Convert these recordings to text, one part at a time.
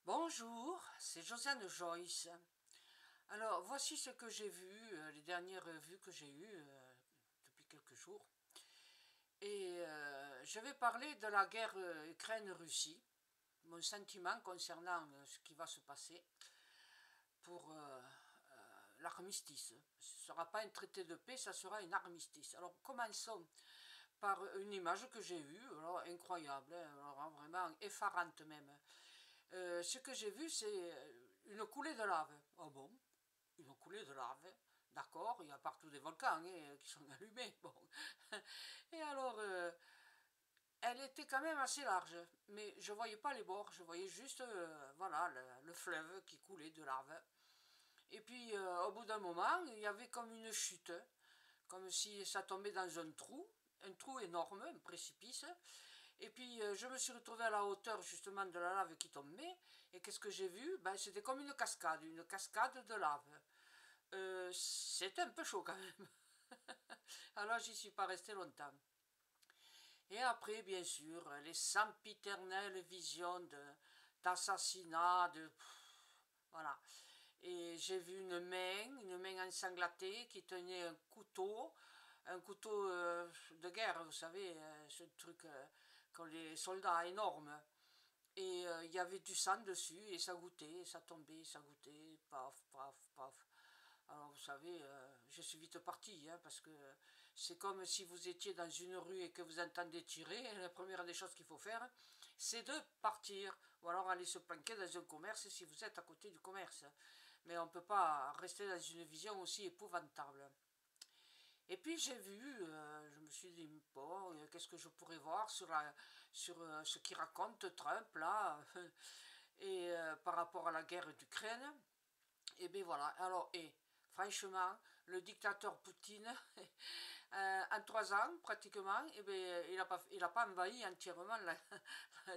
Bonjour, c'est Josiane Joyce. Alors, voici ce que j'ai vu, les dernières vues que j'ai eues depuis quelques jours. Et je vais parler de la guerre Ukraine-Russie, mon sentiment concernant ce qui va se passer pour l'armistice. Ce ne sera pas un traité de paix, ça sera un armistice. Alors, commençons par une image que j'ai eue, alors incroyable, alors vraiment effarante même. Ce que j'ai vu, c'est une coulée de lave. Oh bon, une coulée de lave, d'accord, il y a partout des volcans qui sont allumés. Bon. Et alors, elle était quand même assez large, mais je ne voyais pas les bords, je voyais juste voilà, le fleuve qui coulait de lave. Et puis, au bout d'un moment, il y avait comme une chute, comme si ça tombait dans un trou énorme, un précipice. Et puis je me suis retrouvée à la hauteur justement de la lave qui tombait. Et qu'est-ce que j'ai vu? Ben, c'était comme une cascade de lave. C'était un peu chaud quand même. Alors j'y suis pas resté longtemps. Et après, bien sûr, les sempiternelles visions d'assassinat, voilà. Et j'ai vu une main ensanglantée qui tenait un couteau de guerre, vous savez, ce truc qu'ont les soldats énormes. Et il y avait du sang dessus, et ça goûtait, et ça tombait, ça goûtait, paf, paf, paf. Alors vous savez, je suis vite parti, hein, parce que c'est comme si vous étiez dans une rue et que vous entendez tirer, la première des choses qu'il faut faire, c'est de partir, ou alors aller se planquer dans un commerce si vous êtes à côté du commerce. Mais on ne peut pas rester dans une vision aussi épouvantable. Et puis j'ai vu, je me suis dit, bon, qu'est-ce que je pourrais voir sur ce qu'il raconte Trump là, et par rapport à la guerre d'Ukraine. Et bien voilà, alors, et franchement, le dictateur Poutine, en 3 ans pratiquement, et bien, il a pas envahi entièrement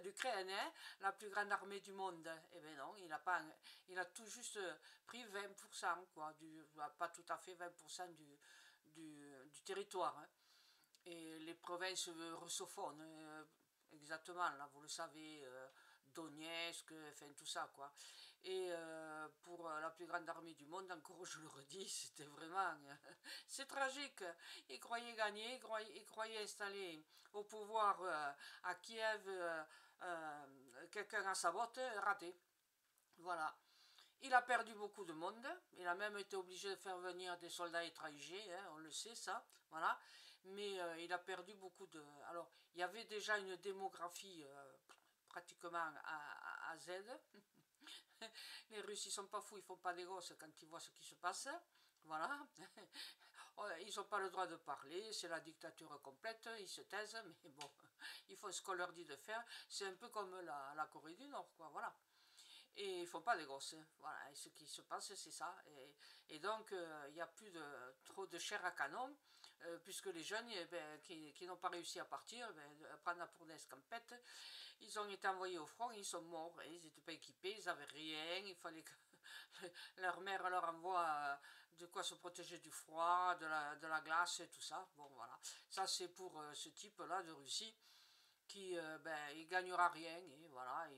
l'Ukraine, hein, la plus grande armée du monde. Et bien non, il a tout juste pris 20%, quoi, pas tout à fait 20% du territoire. Hein. Et les provinces russophones, exactement, là, vous le savez, Donetsk, enfin tout ça, quoi. Et pour la plus grande armée du monde, encore je le redis, c'était vraiment... c'est tragique. Ils croyaient gagner, ils croyaient installer au pouvoir à Kiev quelqu'un à sa botte, raté. Voilà. Il a perdu beaucoup de monde, il a même été obligé de faire venir des soldats étrangers, hein, on le sait ça, voilà. Mais il a perdu beaucoup de... Alors, il y avait déjà une démographie pratiquement à Z. Les Russes, ils sont pas fous, ils font pas des gosses quand ils voient ce qui se passe. Voilà. Ils n'ont pas le droit de parler, c'est la dictature complète, ils se taisent, mais bon, ils font ce qu'on leur dit de faire. C'est un peu comme la Corée du Nord, quoi, voilà. Et ils ne font pas des gosses. Voilà, et ce qui se passe, c'est ça. Et donc, il n'y a plus trop de chair à canon, puisque les jeunes qui n'ont pas réussi à partir, à prendre la pour des escampettes, ils ont été envoyés au front, ils sont morts. Et ils n'étaient pas équipés, ils n'avaient rien, il fallait que leur mère leur envoie de quoi se protéger du froid, de la glace et tout ça. Bon, voilà. Ça, c'est pour ce type-là de Russie qui il gagnera rien et voilà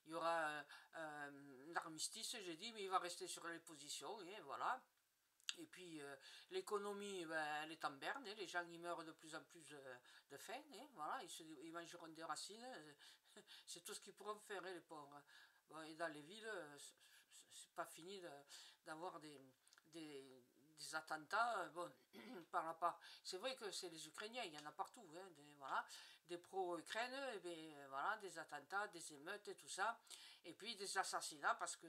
il y aura un armistice j'ai dit mais il va rester sur les positions et voilà et puis l'économie elle est en berne les gens ils meurent de plus en plus de faim et voilà ils mangeront des racines c'est tout ce qu'ils pourront faire les pauvres. Bon, et dans les villes c'est pas fini d'avoir des attentats, bon, par la part. C'est vrai que c'est les Ukrainiens, il y en a partout, hein, voilà, des pro-Ukraine, et bien, voilà, des attentats, des émeutes et tout ça, et puis des assassinats parce que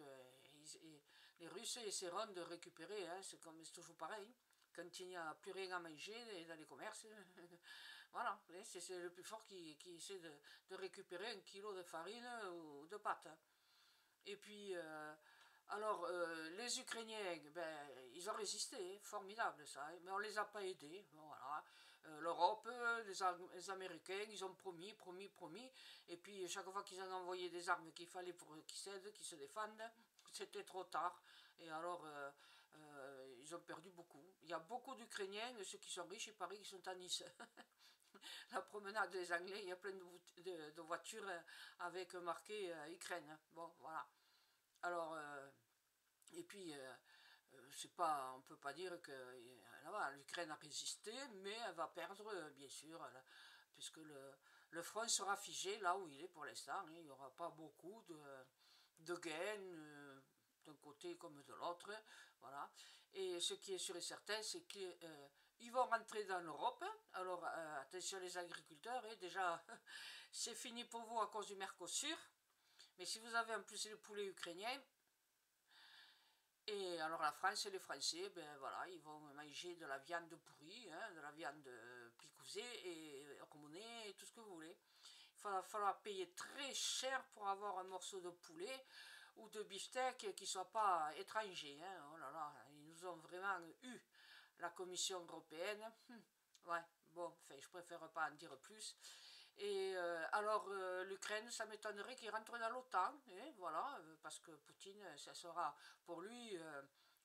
les Russes essaieront de récupérer, hein, c'est toujours pareil. Quand il n'y a plus rien à manger dans les commerces, voilà, c'est le plus fort qui essaie de récupérer 1 kilo de farine ou de pâtes. Et puis, alors, les Ukrainiens, ben, ils ont résisté, formidable ça, mais on ne les a pas aidés. Bon, voilà. L'Europe, les Américains, ils ont promis, promis, promis, et puis chaque fois qu'ils ont envoyé des armes qu'il fallait pour qu'ils cèdent, qu'ils se défendent, c'était trop tard. Et alors, ils ont perdu beaucoup. Il y a beaucoup d'Ukrainiens, ceux qui sont riches, il paraît qu'ils sont à Nice. la promenade des Anglais, il y a plein de voitures avec marqué Ukraine. Bon, voilà. Alors, et puis, c'est pas, on peut pas dire que l'Ukraine a résisté, mais elle va perdre, bien sûr, puisque le front sera figé là où il est pour l'instant. Hein, il n'y aura pas beaucoup de gains d'un côté comme de l'autre. Voilà. Et ce qui est sûr et certain, c'est qu'ils vont rentrer dans l'Europe. Alors, attention les agriculteurs, hein, déjà, c'est fini pour vous à cause du Mercosur. Mais si vous avez en plus les poulets ukrainiens, et alors la France et les Français, ben voilà, ils vont manger de la viande pourrie, hein, de la viande picousée et hormonée et tout ce que vous voulez. Il va falloir payer très cher pour avoir un morceau de poulet ou de beefsteak qui ne soit pas étranger. Hein. Oh là là, ils nous ont vraiment eu, la Commission européenne. Ouais, bon, enfin, je préfère pas en dire plus. Et alors, l'Ukraine, ça m'étonnerait qu'il rentre dans l'OTAN, voilà, parce que Poutine, ça sera pour lui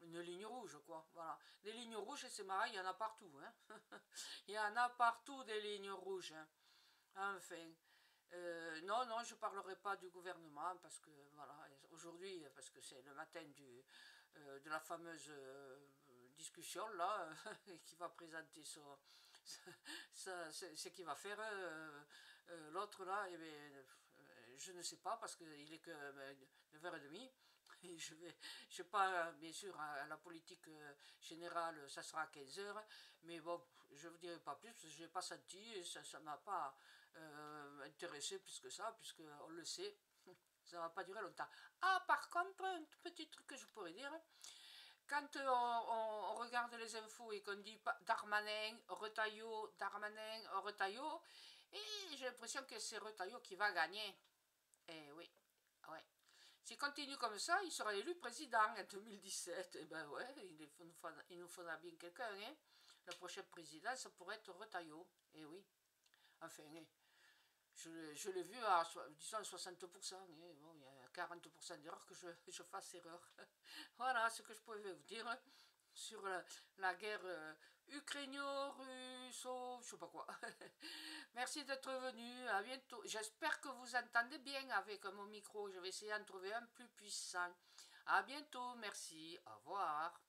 une ligne rouge, quoi. Voilà. Des lignes rouges, c'est marrant, il y en a partout. Hein. Il y en a partout des lignes rouges. Hein. Enfin. Non, non, je ne parlerai pas du gouvernement parce que voilà, aujourd'hui, parce que c'est le matin de la fameuse discussion là, qui va présenter ce qu'il va faire l'autre là, et bien, je ne sais pas parce qu'il est que 9h30. Et je vais pas, bien sûr, à la politique générale, ça sera à 15h, mais bon, je ne vous dirai pas plus parce que je n'ai pas senti et ça ne m'a pas intéressé plus que ça, puisqu'on le sait, ça ne va pas durer longtemps. Ah, par contre, un petit truc que je pourrais dire, quand on regarde les infos et qu'on dit Darmanin, Retailleau, Darmanin, Retailleau, et j'ai l'impression que c'est Retailleau qui va gagner. Eh oui, ouais. S'il continue comme ça, il sera élu président en 2017. Et ben ouais, il nous faudra bien quelqu'un. Hein. Le prochain président, ça pourrait être Retailleau. Eh oui. Enfin, je l'ai vu à, disons, 60%. Hein. Bon, il y a 40% d'erreurs que je fasse erreur. Voilà ce que je pouvais vous dire sur la guerre ukrainio-russo, je sais pas quoi. Merci d'être venu, à bientôt. J'espère que vous entendez bien avec mon micro. Je vais essayer d'en trouver un plus puissant. À bientôt, merci, au revoir.